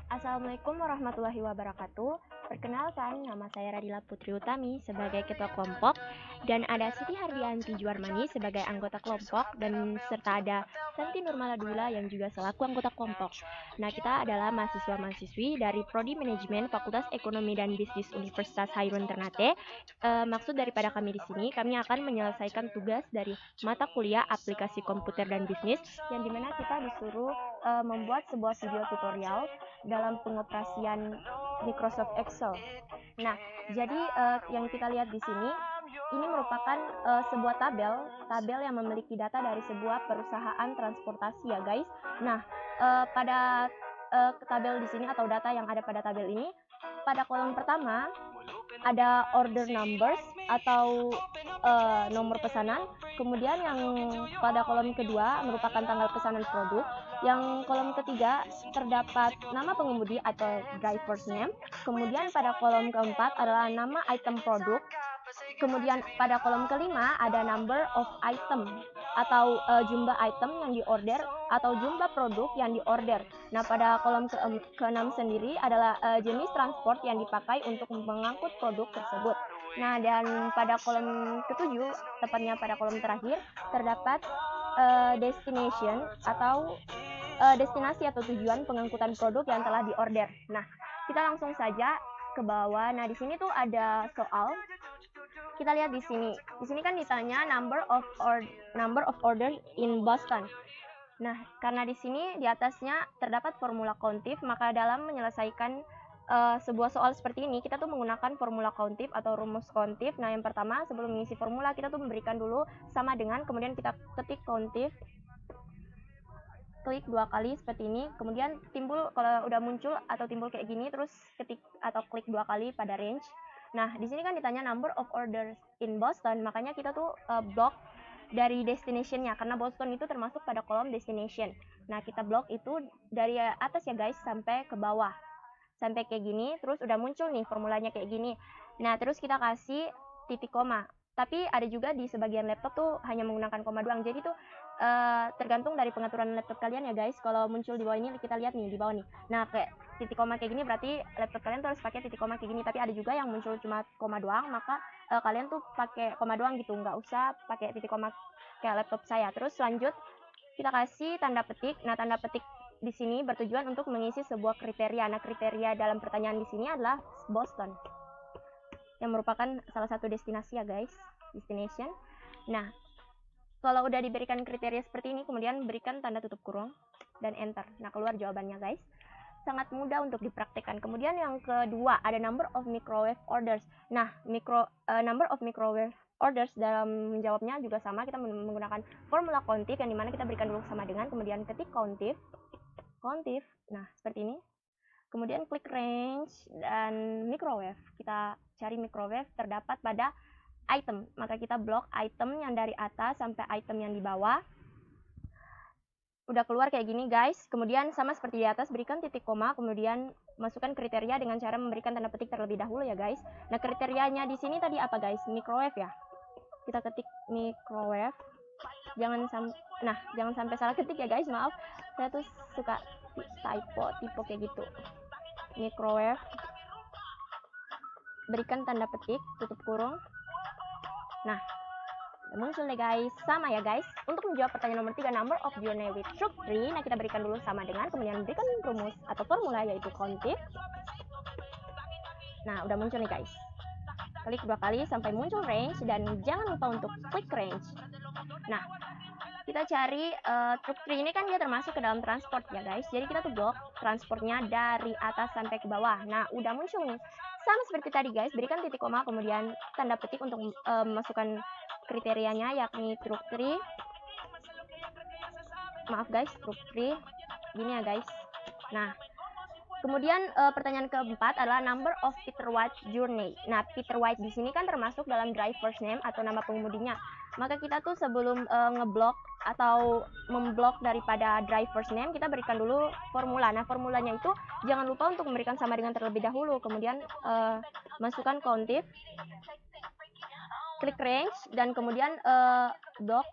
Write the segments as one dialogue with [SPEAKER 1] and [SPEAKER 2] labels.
[SPEAKER 1] Assalamualaikum warahmatullahi wabarakatuh. Perkenalkan, nama saya Radila Putri Utami sebagai Ketua Kelompok, dan ada Siti Hardianti Juarmani sebagai anggota kelompok, dan serta ada Santi Nurmaladula yang juga selaku anggota kelompok. Nah, kita adalah mahasiswa-mahasiswi dari Prodi Manajemen Fakultas Ekonomi dan Bisnis Universitas Hairun Ternate. Maksud daripada kami di sini, kami akan menyelesaikan tugas dari mata kuliah Aplikasi Komputer dan Bisnis, yang dimana kita disuruh membuat sebuah video tutorial dalam pengoperasian Microsoft Excel. Nah, jadi yang kita lihat di sini, ini merupakan sebuah tabel yang memiliki data dari sebuah perusahaan transportasi ya guys. Nah, pada tabel di sini atau data yang ada pada tabel ini, pada kolom pertama ada order numbers atau nomor pesanan. Kemudian yang pada kolom kedua merupakan tanggal pesanan produk. Yang kolom ketiga terdapat nama pengemudi atau driver's name. Kemudian pada kolom keempat adalah nama item produk. Kemudian pada kolom kelima ada number of item atau jumlah item yang diorder atau jumlah produk yang diorder. Nah, pada kolom keenam sendiri adalah jenis transport yang dipakai untuk mengangkut produk tersebut. Nah, dan pada kolom ketujuh, tepatnya pada kolom terakhir, terdapat destination atau destinasi atau tujuan pengangkutan produk yang telah diorder. Nah, kita langsung saja ke bawah. Nah, di sini tuh ada soal. Kita lihat di sini. Di sini kan ditanya number of order in Boston. Nah, karena di sini di atasnya terdapat formula countif, maka dalam menyelesaikan sebuah soal seperti ini, kita tuh menggunakan formula countif atau rumus countif. Nah, yang pertama, sebelum mengisi formula, kita tuh memberikan dulu sama dengan, kemudian kita ketik countif, klik 2 kali seperti ini, kemudian timbul, kalau udah muncul atau timbul kayak gini, terus ketik atau klik 2 kali pada range. Nah, di sini kan ditanya number of orders in Boston, makanya kita tuh blok dari destination-nya, karena Boston itu termasuk pada kolom destination. Nah, kita blok itu dari atas ya guys sampai ke bawah, sampai kayak gini, terus udah muncul nih formulanya kayak gini. Nah, terus kita kasih titik koma. Tapi ada juga di sebagian laptop tuh hanya menggunakan koma doang, jadi tuh tergantung dari pengaturan laptop kalian ya guys. Kalau muncul di bawah ini, kita lihat nih di bawah nih. Nah, kayak titik koma kayak gini berarti laptop kalian tuh harus pakai titik koma kayak gini. Tapi ada juga yang muncul cuma koma doang, maka kalian tuh pakai koma doang gitu, nggak usah pakai titik koma kayak laptop saya. Terus lanjut kita kasih tanda petik. Nah, tanda petik di sini bertujuan untuk mengisi sebuah kriteria. Nah, kriteria dalam pertanyaan di sini adalah Boston, yang merupakan salah satu destinasi ya guys, destination. Nah, kalau udah diberikan kriteria seperti ini, kemudian berikan tanda tutup kurung dan enter. Nah, keluar jawabannya guys. Sangat mudah untuk dipraktikkan. Kemudian yang kedua ada number of microwave orders. Nah, number of microwave orders dalam menjawabnya juga sama, kita menggunakan formula countif yang dimana kita berikan dulu sama dengan, kemudian ketik countif. Nah, seperti ini. Kemudian klik range dan microwave. Kita cari microwave terdapat pada item, maka kita blok item yang dari atas sampai item yang di bawah. Udah keluar kayak gini guys. Kemudian sama seperti di atas, berikan titik koma, kemudian masukkan kriteria dengan cara memberikan tanda petik terlebih dahulu ya guys. Nah, kriterianya di sini tadi apa guys? Microwave ya. Kita ketik microwave. Jangan sampai salah ketik ya guys, maaf. Saya tuh suka typo kayak gitu. Microwave. Berikan tanda petik, tutup kurung. Nah, muncul deh guys, sama ya guys. Untuk menjawab pertanyaan nomor 3, number of journey with troop 3, nah kita berikan dulu sama dengan, kemudian berikan rumus atau formula yaitu countif. Nah, udah muncul nih guys. Klik 2 kali sampai muncul range, dan jangan lupa untuk klik range. Nah, kita cari troop 3 ini kan dia termasuk ke dalam transport ya guys. Jadi kita tuh blok transportnya dari atas sampai ke bawah. Nah, udah muncul nih. Sama seperti tadi guys, berikan titik koma, kemudian tanda petik untuk memasukkan kriterianya, yakni troop 3. Maaf guys, troop 3. Gini ya guys. Nah, kemudian pertanyaan keempat adalah number of Peter White journey. Nah, Peter White di sini kan termasuk dalam driver's name atau nama pengemudinya. Maka kita tuh sebelum ngeblok atau memblok daripada driver's name, kita berikan dulu formula. Nah, formulanya itu jangan lupa untuk memberikan sama dengan terlebih dahulu. Kemudian masukkan countif, klik range, dan kemudian blok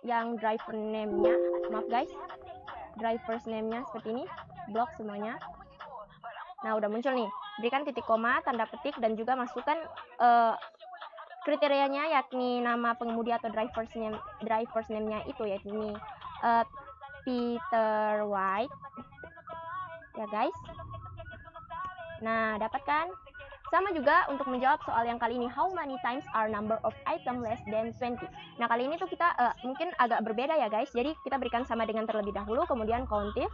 [SPEAKER 1] yang driver name-nya, maaf guys, driver's name-nya seperti ini, blok semuanya. Nah, udah muncul nih. Berikan titik koma, tanda petik, dan juga masukkan kriterianya, yakni nama pengemudi atau driver's name-nya itu, yaitu ini Peter White, ya guys. Nah, dapatkan. Sama juga untuk menjawab soal yang kali ini, how many times are number of item less than 20? Nah, kali ini tuh kita mungkin agak berbeda ya guys. Jadi kita berikan sama dengan terlebih dahulu, kemudian countif,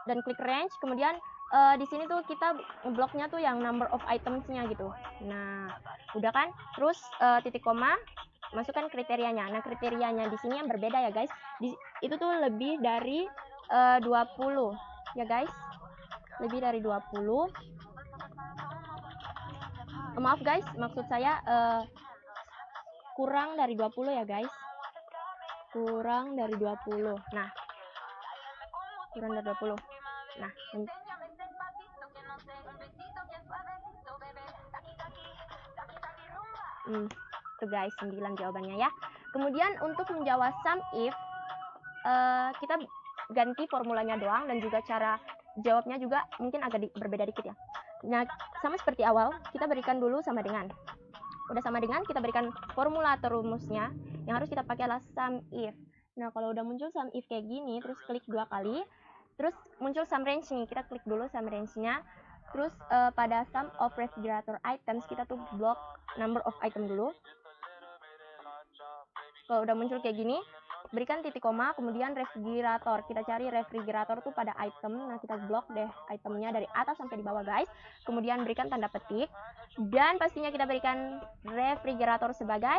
[SPEAKER 1] dan klik range. Kemudian di sini tuh kita bloknya tuh yang number of items-nya gitu. Nah, udah kan? Terus titik koma, masukkan kriterianya. Nah, kriterianya di sini yang berbeda ya guys. Itu tuh lebih dari 20 ya guys. Lebih dari 20. Maaf guys, maksud saya kurang dari 20 ya guys. Kurang dari 20. Nah, kurang dari 20. Nah, tuh guys, 9 jawabannya ya. Kemudian untuk menjawab sum if, kita ganti formulanya doang, dan juga cara jawabnya juga mungkin agak berbeda dikit ya. Nah, sama seperti awal, kita berikan dulu sama dengan. Udah sama dengan, kita berikan formula atau rumusnya. Yang harus kita pakai adalah sum if. Nah, kalau udah muncul sum if kayak gini, terus klik 2 kali, terus muncul sum range nih, kita klik dulu sum range-nya. Terus pada sum of refrigerator items, kita tuh blok number of item dulu. Kalau udah muncul kayak gini, berikan titik koma, kemudian refrigerator. Kita cari refrigerator tuh pada item. Nah, kita blok deh itemnya dari atas sampai di bawah guys. Kemudian berikan tanda petik, dan pastinya kita berikan refrigerator sebagai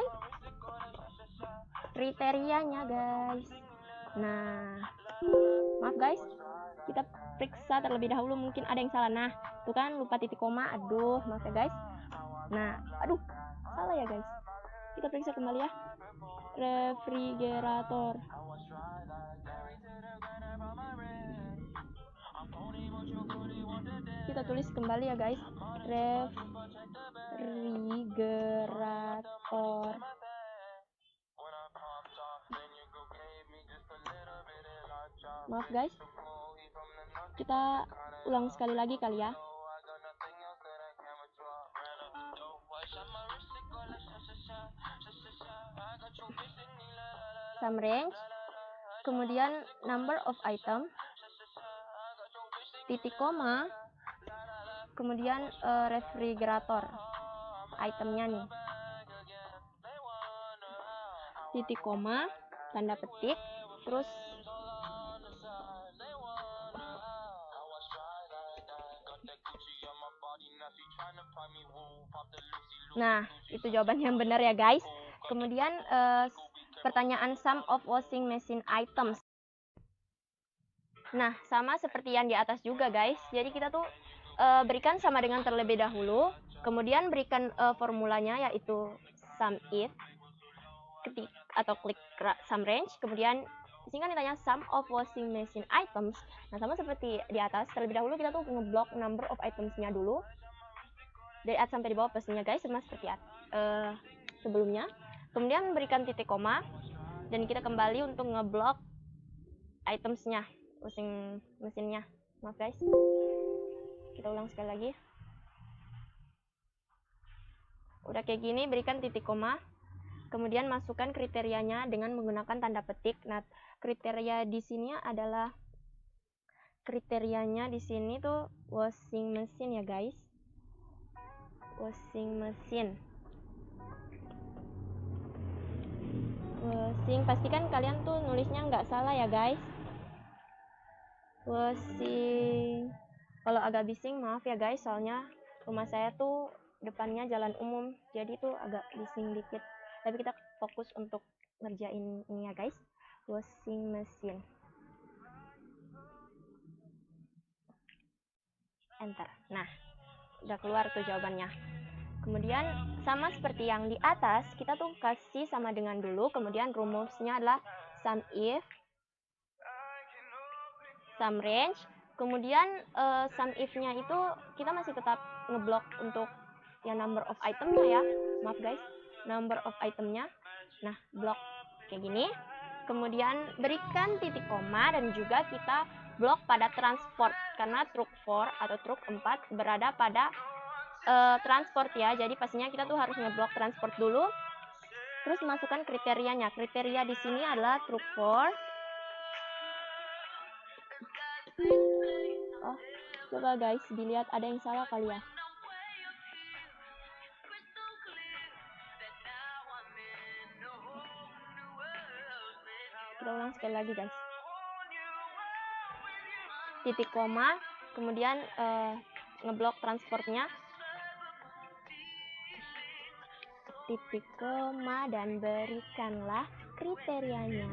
[SPEAKER 1] kriterianya guys. Nah, maaf guys, kita periksa terlebih dahulu, mungkin ada yang salah. Nah, tuh kan lupa titik koma, aduh maaf ya guys. Nah, aduh salah ya guys. Kita periksa kembali ya. Refrigerator. Kita tulis kembali ya guys. Refrigerator. Maaf guys. Kita ulang sekali lagi kali ya. Sum range, kemudian number of item, titik koma, kemudian refrigerator itemnya nih, titik koma, tanda petik, terus nah, itu jawaban yang benar ya guys. Kemudian pertanyaan sum of washing machine items. Nah, sama seperti yang di atas juga guys. Jadi kita tuh berikan sama dengan terlebih dahulu, kemudian berikan formulanya, yaitu sum if, ketik atau klik sum range, kemudian di sini kan ditanya sum of washing machine items. Nah, sama seperti di atas, terlebih dahulu kita tuh ngeblok number of items-nya dulu dari atas sampai di bawah pastinya guys, sama seperti sebelumnya. Kemudian berikan titik koma, dan kita kembali untuk ngeblok itemsnya, washing mesinnya. Maaf guys, kita ulang sekali lagi. Udah kayak gini, berikan titik koma, kemudian masukkan kriterianya dengan menggunakan tanda petik. Nah, kriteria di sini adalah, kriterianya di sini tuh washing machine ya guys. Washing machine. Washing, pastikan kalian tuh nulisnya nggak salah ya guys. Washing. Kalau agak bising maaf ya guys, soalnya rumah saya tuh depannya jalan umum, jadi tuh agak bising dikit. Tapi kita fokus untuk ngerjain ini ya guys. Washing machine. Enter. Nah, udah keluar tuh jawabannya. Kemudian sama seperti yang di atas, kita tuh kasih sama dengan dulu, kemudian rumusnya adalah sum if, sum range, kemudian sum if-nya itu kita masih tetap ngeblok untuk yang number of itemnya ya, maaf guys, number of itemnya. Nah, blok kayak gini. Kemudian berikan titik koma dan juga kita blok pada transport karena truk 4 atau truk 4 berada pada transport ya. Jadi pastinya kita tuh harus ngeblok transport dulu. Terus masukkan kriterianya. Kriteria di sini adalah truk 4. Oh, coba guys dilihat ada yang salah kali ya. Kita ulang sekali lagi guys. Titik koma, kemudian ngeblok transportnya. Titik koma dan berikanlah kriterianya.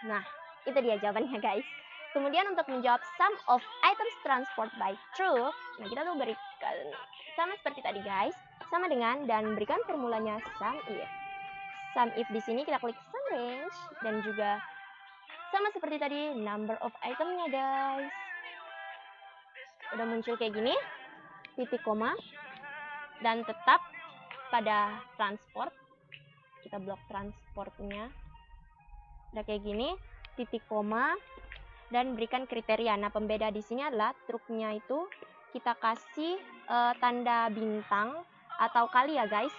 [SPEAKER 1] Nah, itu dia jawabannya guys. Kemudian untuk menjawab sum of items transport by truck, nah kita tuh berikan sama seperti tadi guys, sama dengan dan berikan formulanya sum if. Sum if di sini kita klik sum range dan juga sama seperti tadi number of itemnya guys. Udah muncul kayak gini, titik koma dan tetap pada transport. Kita blok transportnya. Udah kayak gini, titik koma dan berikan kriteria. Nah, pembeda di sini adalah truknya itu kita kasih tanda bintang atau kali ya guys.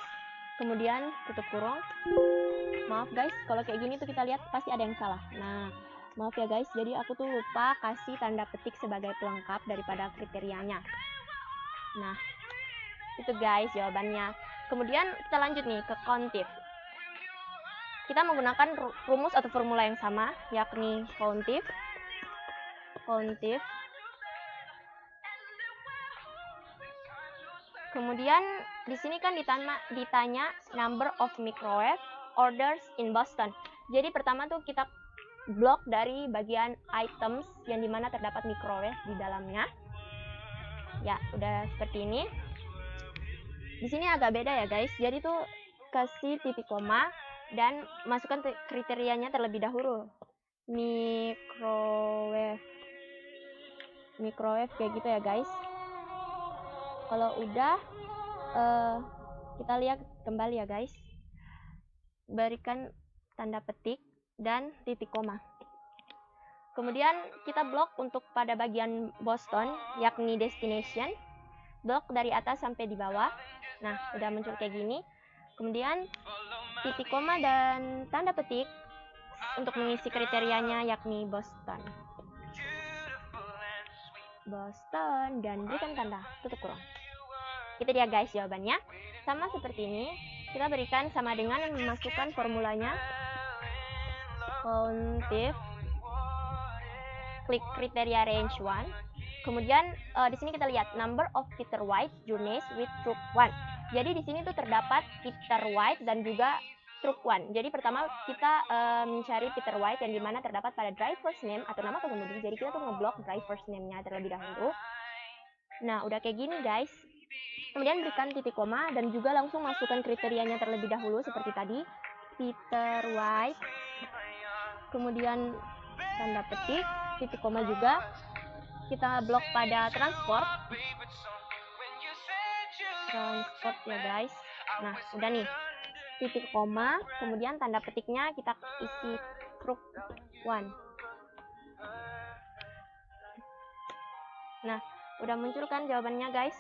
[SPEAKER 1] Kemudian tutup kurung. Maaf guys, kalau kayak gini tuh kita lihat pasti ada yang salah. Nah, maaf ya guys, jadi aku tuh lupa kasih tanda petik sebagai pelengkap daripada kriterianya. Nah, itu guys jawabannya. Kemudian kita lanjut nih ke countif. Kita menggunakan rumus atau formula yang sama, yakni countif. Kemudian di sini kan ditanya number of microwave orders in Boston. Jadi pertama tuh kita blok dari bagian items yang dimana terdapat microwave di dalamnya. Ya, udah seperti ini. Di sini agak beda ya guys. Jadi tuh kasih titik koma dan masukkan kriterianya terlebih dahulu. Microwave kayak gitu ya guys. Kalau udah kita lihat kembali ya guys. Berikan tanda petik dan titik koma. Kemudian kita blok untuk pada bagian Boston, yakni destination. Blok dari atas sampai di bawah. Nah, udah muncul kayak gini. Kemudian titik koma dan tanda petik untuk mengisi kriterianya, yakni Boston. Dan berikan tanda tutup kurung. Itu dia guys jawabannya. Sama seperti ini, kita berikan sama dengan memasukkan formulanya. Countif, klik kriteria range 1. Kemudian di sini kita lihat number of Peter White journeys with truck 1. Jadi di sini tuh terdapat Peter White dan juga truck 1. Jadi pertama kita mencari Peter White yang dimana terdapat pada driver's name atau nama pengemudi. Jadi kita tuh ngeblok driver's name-nya terlebih dahulu. Nah, udah kayak gini guys. Kemudian berikan titik koma dan juga langsung masukkan kriterianya terlebih dahulu seperti tadi. Peter White. Kemudian tanda petik, titik koma juga. Kita blok pada transport ya guys. Nah, udah nih. Titik koma, kemudian tanda petiknya kita isi truk 1. Nah, udah muncul kan jawabannya guys.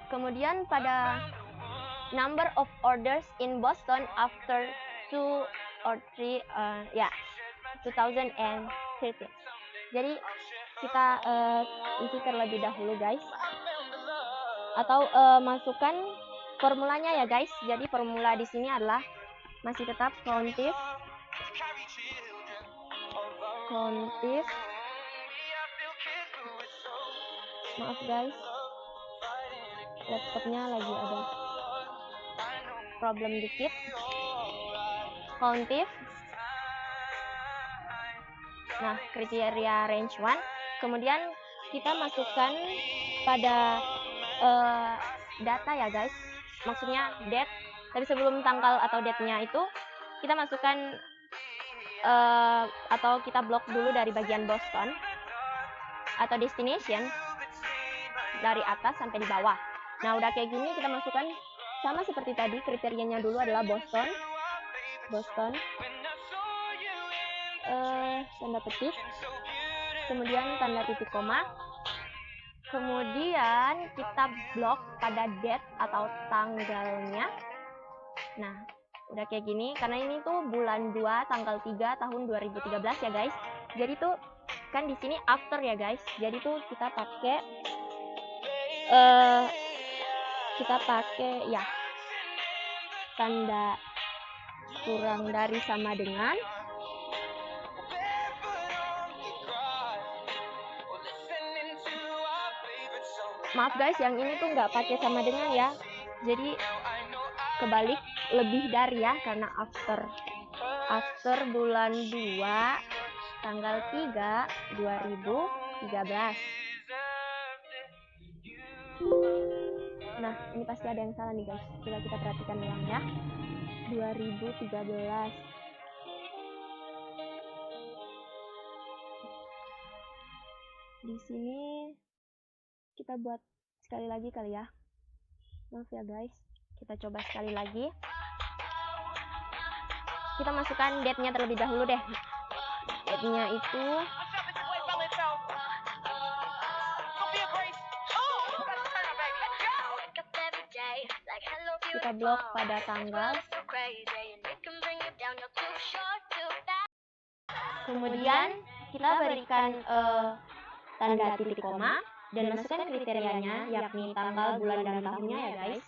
[SPEAKER 1] Kemudian pada number of orders in Boston after 2 or 3 2013. Jadi kita isi terlebih dahulu guys. Atau masukkan formulanya ya guys. Jadi formula di sini adalah masih tetap countif. Maaf guys, laptopnya lagi ada problem dikit. Countif. Nah, kriteria range 1. Kemudian kita masukkan pada data ya guys. Maksudnya date. Tapi sebelum tanggal atau date-nya itu kita masukkan atau kita blok dulu dari bagian Boston atau destination dari atas sampai di bawah. Nah, udah kayak gini kita masukkan sama seperti tadi, kriterianya dulu adalah Boston, tanda petik, kemudian tanda titik koma, kemudian kita blok pada date atau tanggalnya. Nah, udah kayak gini, karena ini tuh bulan 2 tanggal 3 tahun 2013 ya guys. Jadi tuh kan di sini after ya guys. Jadi tuh kita pakai ya tanda kurang dari sama dengan. Maaf guys, yang ini tuh nggak pakai sama dengan ya. Jadi kebalik, lebih dari ya, karena after bulan 2 tanggal 3 2013. Nah, ini pasti ada yang salah nih guys. Coba kita perhatikan ulang ya. 2013. Di sini kita buat sekali lagi kali ya. Maaf ya guys. Kita coba sekali lagi. Kita masukkan date-nya terlebih dahulu deh. Date-nya itu kita blok pada tanggal. Kemudian kita berikan tanda titik koma dan masukkan kriterianya, yakni tanggal, bulan, dan tahunnya ya guys.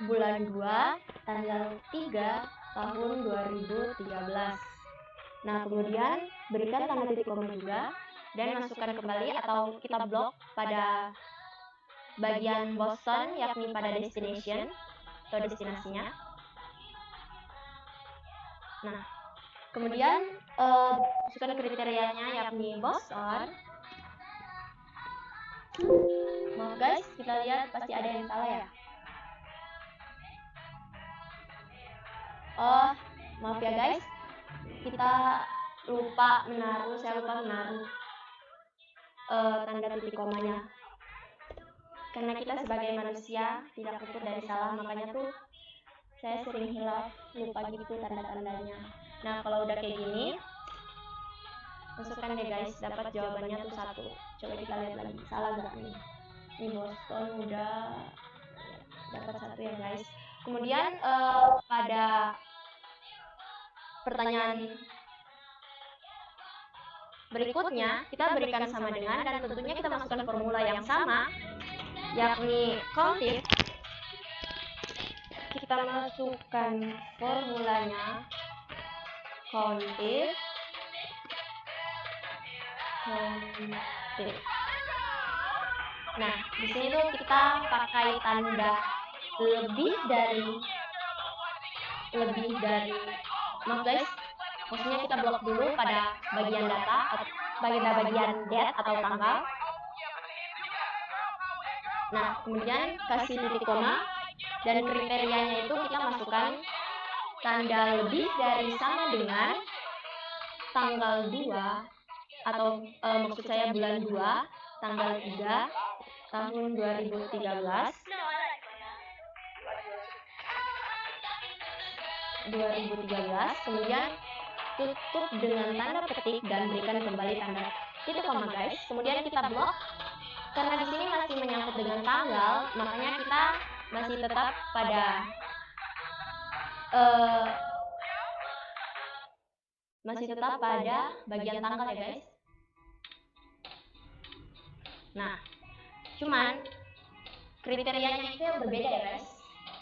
[SPEAKER 1] Bulan 2 tanggal 3 tahun 2013. Nah, kemudian berikan tanda titik koma juga dan masukkan kembali atau kita blok pada bagian Boston, yakni pada destination atau destinasinya. Nah, kemudian masukkan kriterianya, yakni Boston. Maaf guys, kita lihat pasti ada yang salah ya. Oh, maaf ya guys, saya lupa menaruh tanda titik komanya. Karena kita sebagai manusia tidak luput dari salah, makanya tuh saya sering lupa gitu tanda-tandanya. Nah, kalau udah kayak gini, masukkan deh guys, dapat jawabannya tuh 1. Coba kita lihat lagi, salah gak nih? Ini Boston udah dapat 1 ya guys. Kemudian pada pertanyaan berikutnya kita berikan sama dengan, dan tentunya kita masukkan formula yang sama, yakni countif. Kita masukkan formulanya countif. Nah, di sini tuh kita pakai tanda lebih dari, maaf guys, maksudnya kita blok dulu pada bagian data atau bagian date atau tanggal. Nah, kemudian kasih titik koma dan kriterianya itu kita masukkan tanda lebih dari sama dengan tanggal 2 atau maksud saya bulan 2 tanggal 3 tahun 2013. Kemudian tutup dengan tanda petik dan berikan kembali tanda titik koma guys. Kemudian kita blok, karena di sini masih menyangkut dengan tanggal, makanya kita masih tetap pada bagian tanggal ya guys. Nah, cuman kriterianya itu yang berbeda ya guys.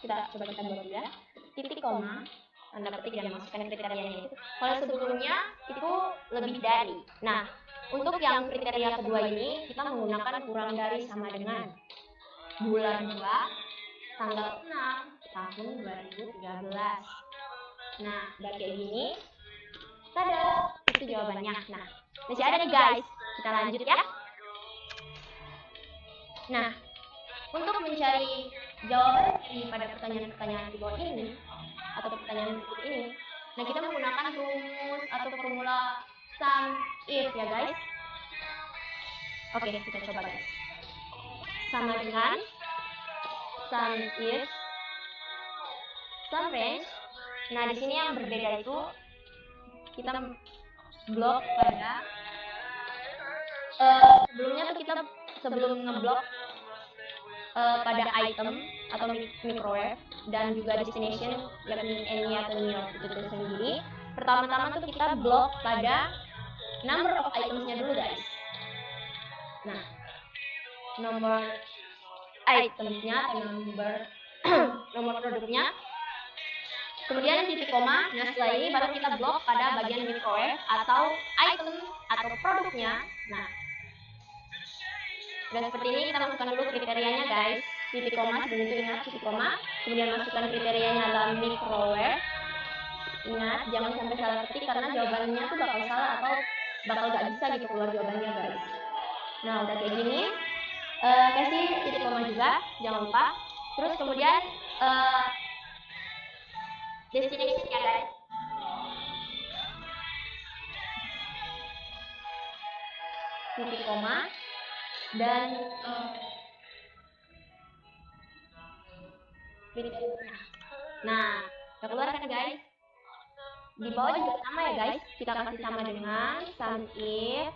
[SPEAKER 1] Kita buat ya. Titik koma, tanda petik, dan masukkan kriterianya itu. Kalau sebelumnya itu lebih dari. Nah, untuk yang kriteria kedua ini kita menggunakan kurang dari sama dengan bulan 2 tanggal 6 tahun 2013. Nah, udah kayak gini. Tada, itu jawabannya. Nah, masih ada nih guys. Kita lanjut ya. Nah, untuk mencari jawaban pada pertanyaan-pertanyaan di bawah ini atau pertanyaan berikut ini, Nah, kita menggunakan rumus atau formula sum if ya guys. Oke, kita coba guys. Sama dengan sum if sum range. Nah, di sini yang berbeda itu kita blok pada sebelumnya tuh kita sebelum ngeblok pada item atau microwave dan juga destination yakni any atau new itu sendiri. Pertama-tama tuh kita blok pada number of itemsnya dulu guys. Nah, nomor itemsnya atau nomor produknya. Kemudian titik koma. Nah, setelah ini baru kita blok pada bagian microwave atau item atau produknya. Nah, dan seperti ini kita masukkan dulu kriterianya guys. Titik koma, sebelum itu ingat titik koma. Kemudian masukkan kriterianya dalam microwave. Ingat, jangan sampai salah ketik karena jawabannya tuh bakal salah atau bakal gak bisa gitu keluar jawabannya guys. Nah, udah kayak gini. Kasih titik koma juga, jangan lupa. Terus kemudian destination ya guys. Titik koma dan nah, udah keluar kan guys. Di bawah juga sama ya guys. Kita kasih sama dengan sum if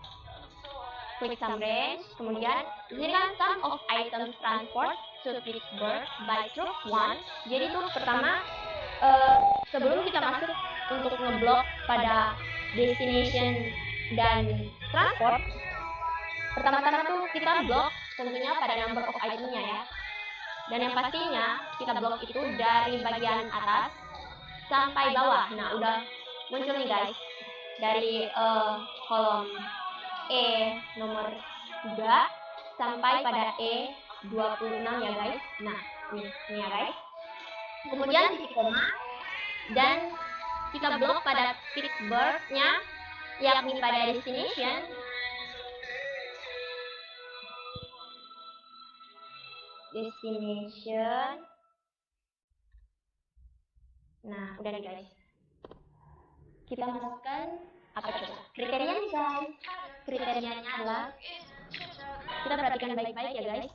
[SPEAKER 1] quick sum range. Kemudian di sini kan sum of items transport to Pittsburgh by truck 1. Jadi itu pertama sebelum kita masuk untuk ngeblok pada destination dan transport, pertama-tama tuh kita blok tentunya pada number of itemnya ya. Dan yang pastinya kita blok itu dari bagian atas sampai bawah. Nah, udah muncul nih guys. Dari kolom E nomor 3 sampai pada E26 ya guys. Nah, ini ya guys. Kemudian titik koma dan kita blok pada Pittsburgh-nya yakni pada destination. Nah, udah nih guys. Kita masukkan apa coba? Kriterianya guys. Kriterianya adalah kita perhatikan baik-baik ya guys.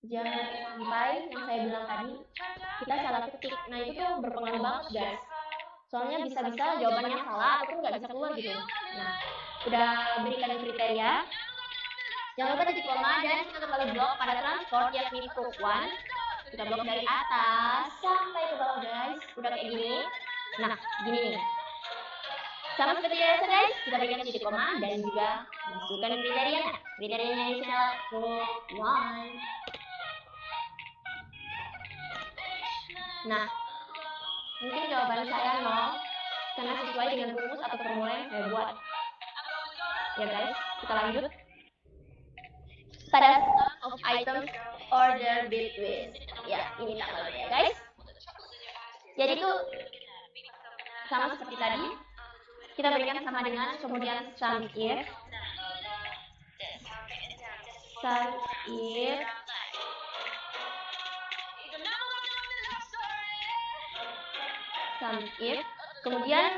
[SPEAKER 1] Jangan sampai yang saya bilang tadi kita salah ketik. Nah, itu tuh berpengaruh banget guys. Soalnya bisa-bisa jawabannya salah ataupun nggak bisa keluar gitu. Nah, udah berikan kriteria. Jangan lupa titik koma dan kita kembali blok pada transport yakni proof 1. Kita blok dari atas sampai ke bawah guys. Udah kayak gini. Nah, gini nih. Sama seperti biasa guys, kita berikan titik koma dan juga masukkan kriterianya. Kriterianya inisial proof 1. Nah, mungkin jawaban saya 0 karena sesuai dengan rumus atau formula yang saya buat. Ya guys, kita lanjut. Pada sum of items order between. Ya, ini tanggalnya ya guys. Jadi itu sama seperti tadi. Kita berikan sama dengan kemudian sum if kemudian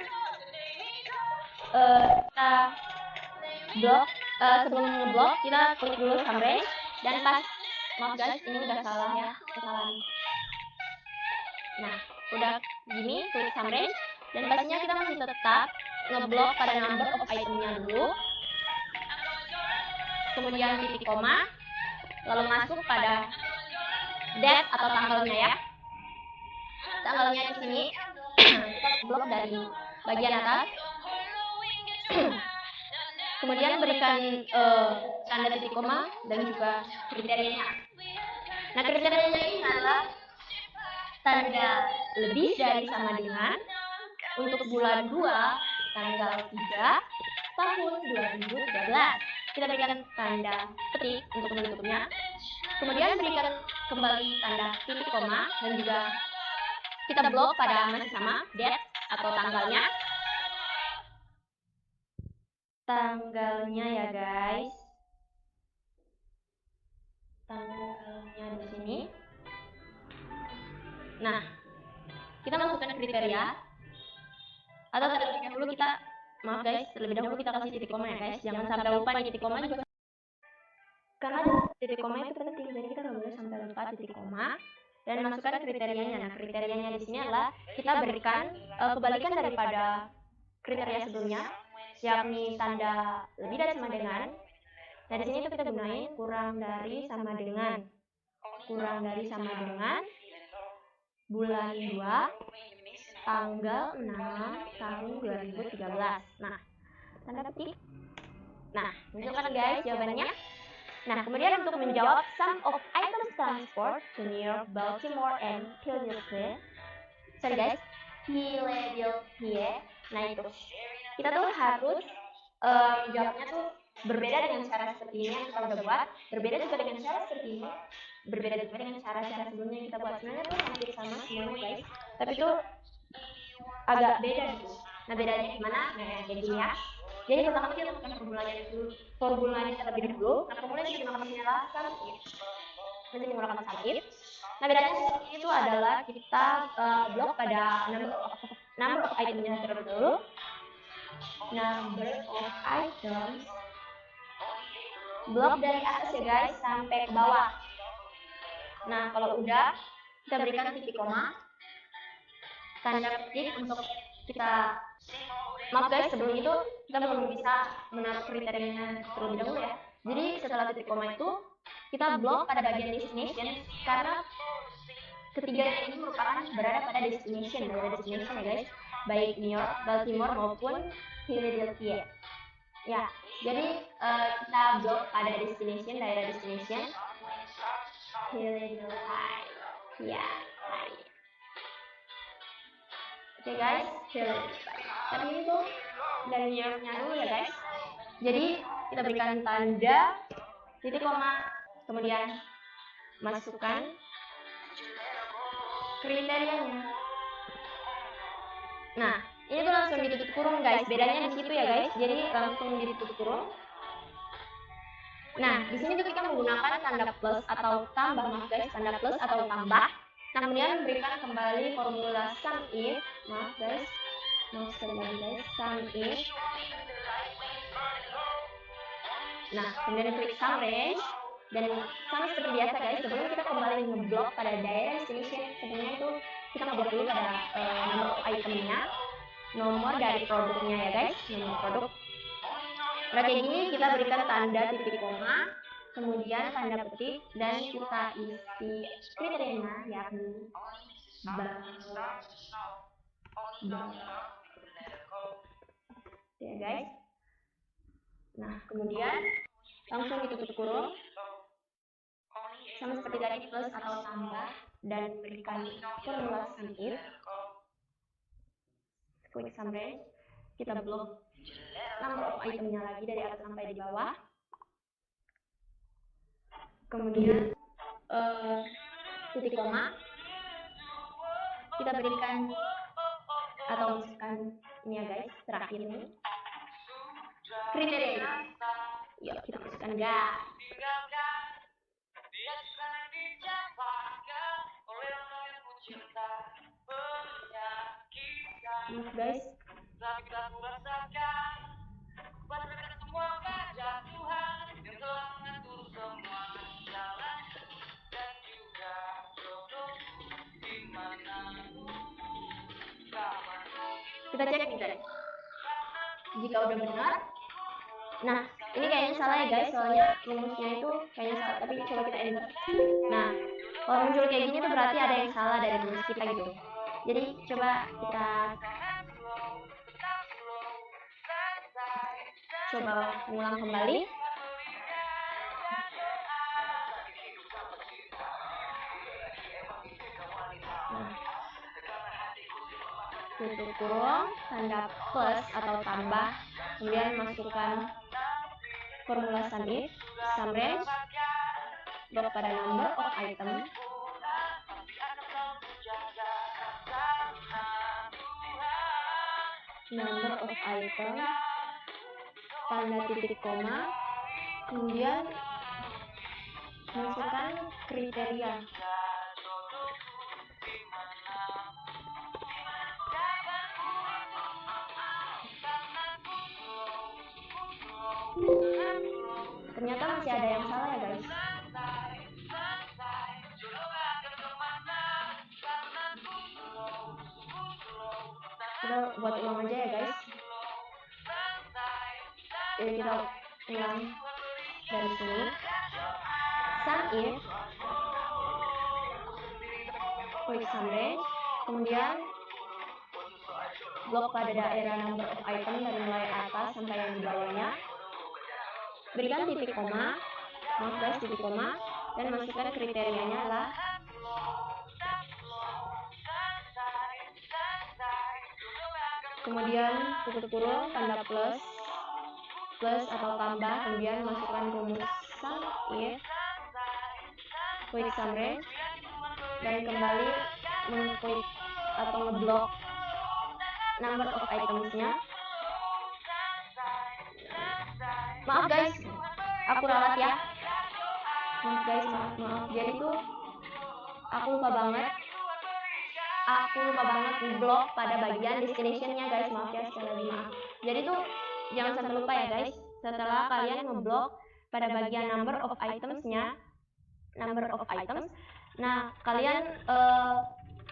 [SPEAKER 1] kita blok sebelum ngeblok kita klik dulu sum range dan pas maaf guys ini udah salah ya, kesalahan. Nah, udah gini klik sum range dan pastinya kita masih tetap ngeblok pada number of itemnya dulu. Kemudian titik koma, lalu masuk pada date atau tanggalnya ya. Tanggalnya di sini kita blok dari bagian atas. Kemudian berikan tanda titik koma dan juga kriterianya. Nah, kriterianya ini adalah tanda lebih dari sama dengan untuk bulan 2 tanggal 3 tahun 2013. Kita berikan tanda petik untuk menutupnya. Kemudian berikan kembali tanda titik koma dan juga kita blok pada masih sama date atau tanggalnya. Tanggalnya ya guys. Tanggalnya di sini. Nah, kita masukkan kriteria atau terlebih dahulu kita, maaf guys, terlebih dahulu kita kasih titik koma ya guys. Jangan sampai lupa nih titik koma juga, karena titik koma itu penting, jadi kita nggak boleh sampai lupa titik koma dan masukkan kriterianya. Nah, kriterianya di sini adalah kita berikan kebalikan daripada kriteria sebelumnya, yakni tanda lebih dari sama dengan. Nah, di sini tuh kita gunain kurang dari sama dengan bulan 2 tanggal 6 tahun 2013. Nah, tanda petik. Nah, tunjukkan guys jawabannya. Nah, kemudian untuk menjawab some of items transport to New York, Baltimore, and Philadelphia. Nah, itu kita tuh harus menjawabnya tuh berbeda dengan cara seperti ini yang kita udah buat, berbeda juga dengan cara seperti ini, berbeda juga dengan cara-cara sebelumnya yang kita buat. Sebenarnya tuh hampir sama semuanya guys, tapi tuh agak beda gitu. Nah, bedanya gimana? Nah, kayak gini ya. Jadi pertama kita lakukan formulanya terlebih dahulu. Nah, formulanya kita menggunakan sum if. Nanti menggunakan sum if. Nah, bedanya itu adalah kita blok pada number of itemnya terlebih dahulu. Number of items, blok dari atas ya guys sampai ke bawah. Nah, kalau udah kita berikan titik koma, tanda petik untuk kita. Maaf guys, sebelum itu kita belum bisa menaruh kriterianya terlebih dahulu ya. Jadi setelah titik koma itu kita blok pada bagian destination, karena ketiga ini merupakan berada pada destination, daerah destination ya guys, baik New York, Baltimore maupun Philadelphia. Ya, jadi kita blok pada destination, daerah destination Philadelphia. Oke guys, tapi itu dari New Yorknya dulu ya guys. Jadi kita berikan tanda titik koma, kemudian masukkan kriterianya. Nah, ini tuh langsung ditutup kurung guys. Bedanya di situ ya guys. Jadi langsung ditutup kurung. Nah, di sini tuh kita menggunakan tanda plus atau tambah, maaf guys, tanda plus atau tambah. Nah, kemudian berikan kembali formula sum if, maaf guys, sekali lagi guys, sum if. Nah, kemudian klik sum range, dan sama seperti biasa guys, sebelum kita kembali ngeblok pada daerah destination, sebenarnya itu kita ngeblok dulu pada nomor itemnya, nomor dari produknya ya guys, nomor produk. Nah, kayak gini kita berikan tanda titik koma, kemudian tanda petik, dan kita isi kriterianya yakni ya guys. Nah, kemudian langsung ditutup kurung sama seperti tadi, plus atau tambah, dan berikan formula sum if, klik sum range, kita blok number of itemnya lagi dari atas sampai di bawah, kemudian titik koma, kita berikan atau masukkan ini ya guys, terakhir ini kriteria. Yuk kita masukkan guys. Guys, kita cek nih guys, jika udah benar. Nah, ini kayaknya salah ya guys, soalnya rumusnya itu kayaknya salah, tapi coba kita enter. Nah, kalau muncul kayak gini tuh berarti ada yang salah dari rumus kita gitu. Jadi coba kita ulang kembali. Tutup kurung, tanda plus atau tambah, kemudian masukkan formula sum if, sum range, blok pada number of item, tanda titik koma, kemudian masukkan kriteria. ada yang salah ya guys. Kita buat ulang aja ya guys. Jadi kita ulang dari sini. Sum if quick sum range, kemudian blok pada daerah number of item dari mulai atas sampai yang di bawahnya. Berikan titik koma, maaf guys, titik koma, dan masukkan kriterianya adalah kemudian tutup kurung, tanda plus atau tambah, kemudian masukkan rumus sum if quick sum range, dan kembali mengklik atau ngeblok number of itemsnya. Maaf guys, aku ralat ya. Maaf guys, maaf. Jadi tuh aku lupa banget ngeblok pada bagian destinationnya guys. Maaf ya, sekali lagi maaf. Jadi tuh jangan sampai lupa ya guys. Setelah kalian ngeblok pada bagian number of itemsnya, nah kalian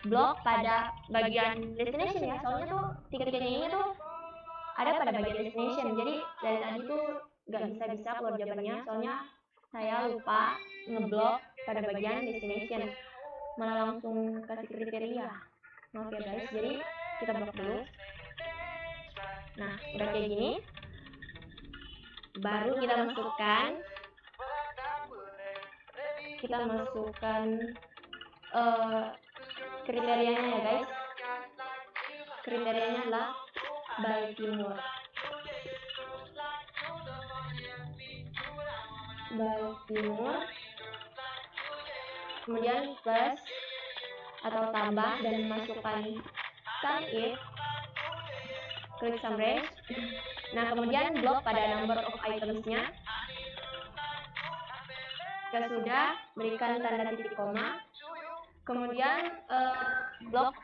[SPEAKER 1] blok pada bagian destination ya. Soalnya tuh tiket-tiketnya ini tuh ada pada bagian destination. Jadi dari tadi tuh nggak bisa keluar jawabannya, soalnya saya lupa ngeblok pada bagian destination, malah langsung kasih kriteria. Maaf ya guys, jadi kita blok dulu. Nah udah kayak gini, baru kita masukkan kriterianya ya guys. Kriterianya adalah Baltimore, kemudian plus atau tambah dan masukkan sum if quick sum range. Nah kemudian blok pada number of itemsnya. Sudah berikan tanda titik koma, kemudian blok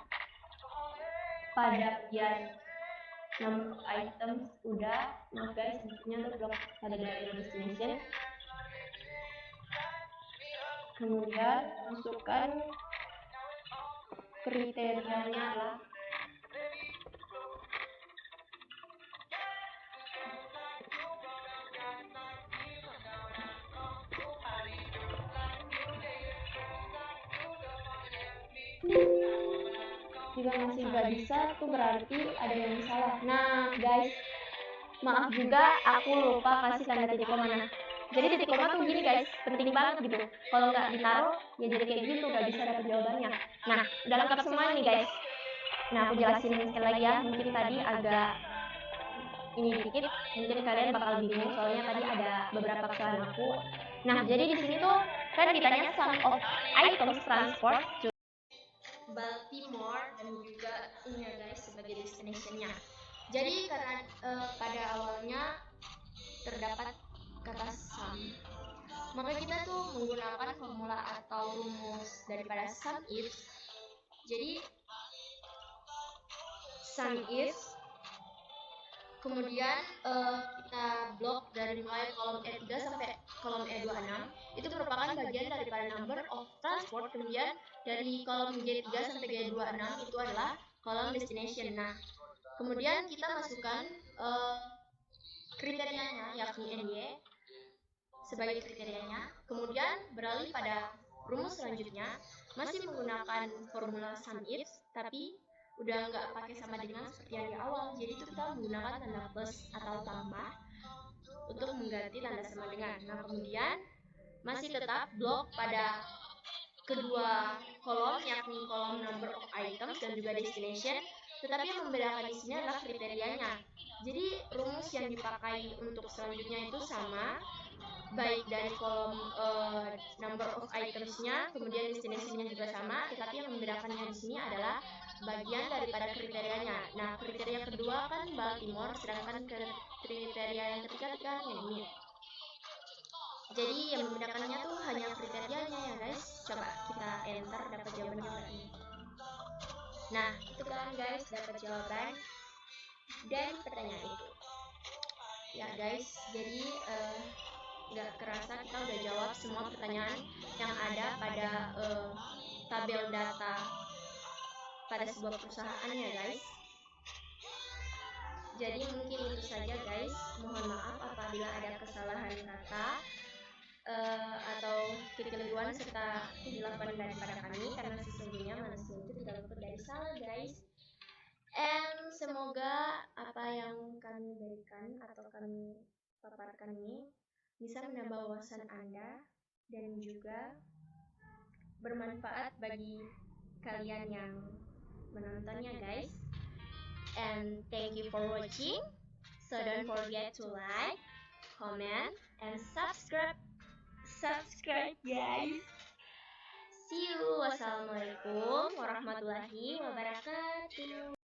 [SPEAKER 1] pada bagian number of items udah. Maaf guys, sebetulnya tuh blok pada daerah destination. Kemudian masukkan kriterianya adalah jika masih nggak bisa tuh berarti ada yang salah. Nah guys, maaf juga aku lupa kasih tanda titik koma. Nah jadi titik koma tuh gini guys, penting banget gitu. Kalau nggak ditaruh ya jadi kayak gitu, nggak bisa dapat jawabannya. Nah udah lengkap semua nih guys. Nah aku jelasin sekali lagi ya, mungkin tadi agak ini dikit, mungkin kalian bakal bingung soalnya tadi ada beberapa kesalahan aku. Nah jadi di sini tuh kan ditanya sum of items transport to Baltimore dan juga ini ya guys sebagai destinationnya. Jadi karena pada awalnya terdapat kata sum, maka kita tuh menggunakan formula atau rumus daripada sum if. Jadi sum if, kemudian kita blok dari mulai kolom E3 sampai kolom E26, itu merupakan bagian daripada number of transport. Kemudian dari kolom G3 sampai G26 itu adalah kolom destination. Nah kemudian kita masukkan kriterianya yakni NY sebagai kriterianya. Kemudian beralih pada rumus selanjutnya, masih menggunakan formula sum if, tapi udah nggak pakai sama dengan seperti yang di awal. Jadi itu kita menggunakan tanda plus atau tambah untuk mengganti tanda sama dengan. Nah kemudian masih tetap blok pada kedua kolom yakni kolom number of items dan juga destination, tetapi yang membedakan di sini adalah kriterianya. Jadi rumus yang dipakai untuk selanjutnya itu sama, baik dari kolom number of itemsnya, kemudian destination-nya juga sama, tetapi yang membedakannya di sini adalah bagian daripada kriterianya. Nah kriteria kedua kan Baltimore, sedangkan kriteria yang ketiga kan yang ini. Jadi yang membedakannya tuh hanya kriterianya ya guys. Coba kita enter, dapat jawabannya berarti. Nah itu kan guys, dapat jawaban dari pertanyaan itu ya guys. Jadi nggak kerasa kita udah jawab semua pertanyaan yang ada pada tabel data pada sebuah perusahaan ya guys. Jadi mungkin itu saja guys. Mohon maaf apabila ada kesalahan kata atau kekeliruan serta kehilafan daripada kami, karena sesungguhnya manusia itu tidak luput dari salah guys. And semoga apa yang kami berikan atau kami paparkan ini bisa menambah wawasan Anda dan juga bermanfaat bagi kalian yang menontonnya guys. And thank you for watching. So don't forget to like, comment, and subscribe guys. See you. Wassalamualaikum warahmatullahi wabarakatuh.